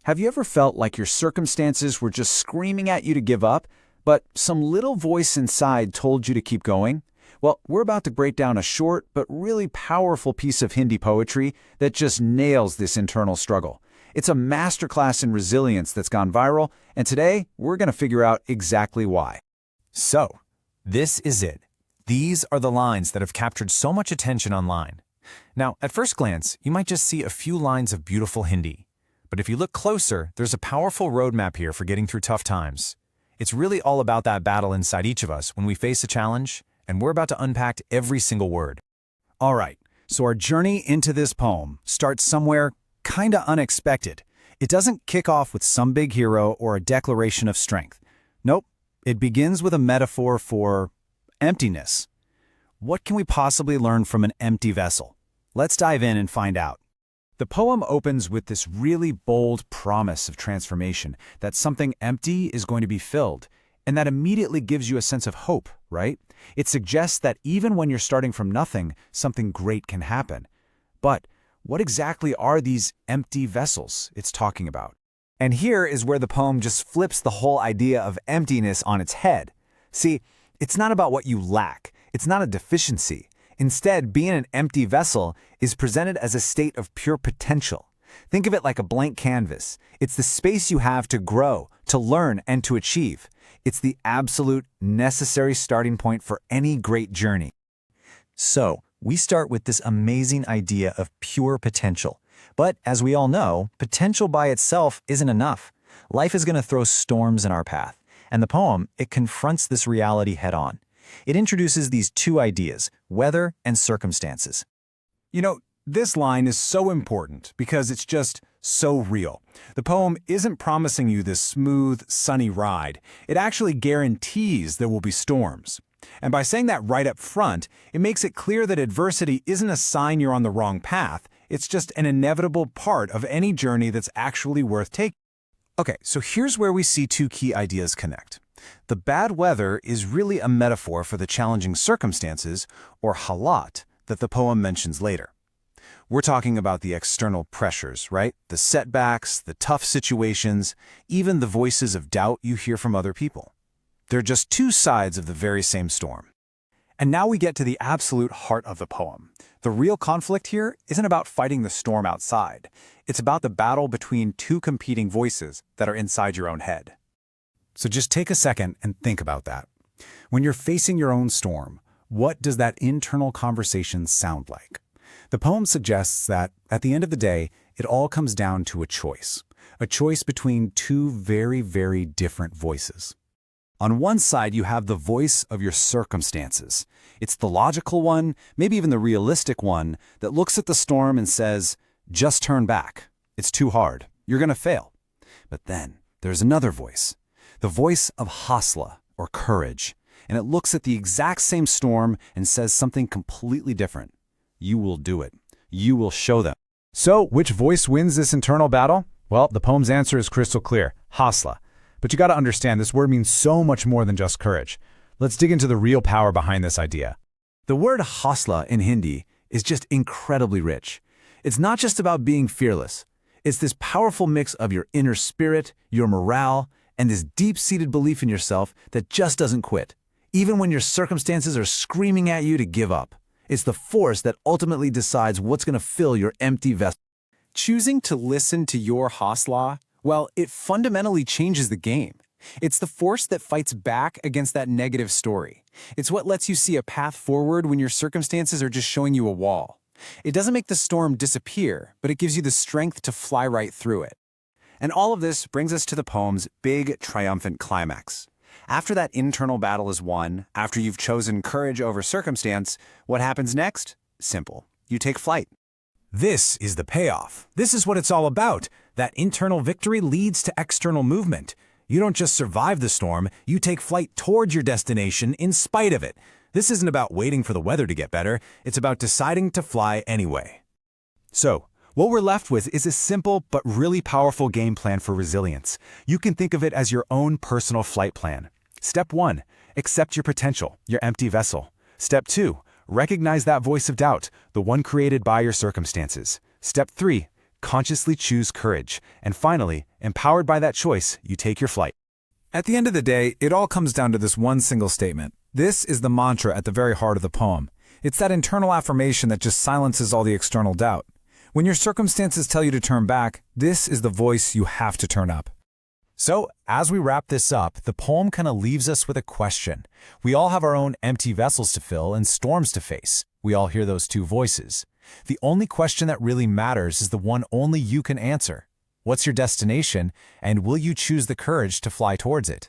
Have you ever felt like your circumstances were just screaming at you to give up, but some little voice inside told you to keep going? Well, we're about to break down a short but really powerful piece of Hindi poetry that just nails this internal struggle. It's a masterclass in resilience that's gone viral, and today we're going to figure out exactly why. So, this is it. These are the lines that have captured so much attention online. Now, at first glance, you might just see a few lines of beautiful Hindi. But if you look closer, there's a powerful roadmap here for getting through tough times. It's really all about that battle inside each of us when we face a challenge, and we're about to unpack every single word. All right, so our journey into this poem starts somewhere kinda unexpected. It doesn't kick off with some big hero or a declaration of strength. Nope, it begins with a metaphor for emptiness. What can we possibly learn from an empty vessel? Let's dive in and find out. The poem opens with this really bold promise of transformation, that something empty is going to be filled, and that immediately gives you a sense of hope, right? It suggests that even when you're starting from nothing, something great can happen. But what exactly are these empty vessels it's talking about? And here is where the poem just flips the whole idea of emptiness on its head. See, it's not about what you lack. It's not a deficiency. Instead, being an empty vessel is presented as a state of pure potential. Think of it like a blank canvas. It's the space you have to grow, to learn, and to achieve. It's the absolute necessary starting point for any great journey. So, we start with this amazing idea of pure potential. But as we all know, potential by itself isn't enough. Life is going to throw storms in our path. And the poem, it confronts this reality head-on. It introduces these two ideas, weather and circumstances. You know, this line is so important because it's just so real. The poem isn't promising you this smooth, sunny ride. It actually guarantees there will be storms. And by saying that right up front, it makes it clear that adversity isn't a sign you're on the wrong path. It's just an inevitable part of any journey that's actually worth taking. Okay, so here's where we see two key ideas connect. The bad weather is really a metaphor for the challenging circumstances, or halat, that the poem mentions later. We're talking about the external pressures, right? The setbacks, the tough situations, even the voices of doubt you hear from other people. They're just two sides of the very same storm. And now we get to the absolute heart of the poem. The real conflict here isn't about fighting the storm outside. It's about the battle between two competing voices that are inside your own head. So just take a second and think about that. When you're facing your own storm, what does that internal conversation sound like? The poem suggests that, at the end of the day, it all comes down to a choice between two very, very different voices. On one side, you have the voice of your circumstances. It's the logical one, maybe even the realistic one, that looks at the storm and says, just turn back. It's too hard. You're going to fail. But then there's another voice. The voice of Hasla, or courage, and it looks at the exact same storm and says something completely different. You will do it. You will show them. So, which voice wins this internal battle? Well, the poem's answer is crystal clear, Hasla. But you got to understand, this word means so much more than just courage. Let's dig into the real power behind this idea. The word Hasla in Hindi is just incredibly rich. It's not just about being fearless. It's this powerful mix of your inner spirit, your morale, and this deep-seated belief in yourself that just doesn't quit, even when your circumstances are screaming at you to give up. It's the force that ultimately decides what's going to fill your empty vessel. Choosing to listen to your Hasla, well, it fundamentally changes the game. It's the force that fights back against that negative story. It's what lets you see a path forward when your circumstances are just showing you a wall. It doesn't make the storm disappear, but it gives you the strength to fly right through it. And all of this brings us to the poem's big, triumphant climax. After that internal battle is won, after you've chosen courage over circumstance, what happens next? Simple. You take flight. This is the payoff. This is what it's all about. That internal victory leads to external movement. You don't just survive the storm, you take flight towards your destination in spite of it. This isn't about waiting for the weather to get better, it's about deciding to fly anyway. So, what we're left with is a simple but really powerful game plan for resilience. You can think of it as your own personal flight plan. Step 1, accept your potential, your empty vessel. Step 2, recognize that voice of doubt, the one created by your circumstances. Step 3, consciously choose courage, and finally, empowered by that choice, you take your flight. At the end of the day, it all comes down to this one single statement. This is the mantra at the very heart of the poem. It's that internal affirmation that just silences all the external doubt. When your circumstances tell you to turn back, this is the voice you have to turn up. So, as we wrap this up, the poem kind of leaves us with a question. We all have our own empty vessels to fill and storms to face. We all hear those two voices. The only question that really matters is the one only you can answer. What's your destination, and will you choose the courage to fly towards it?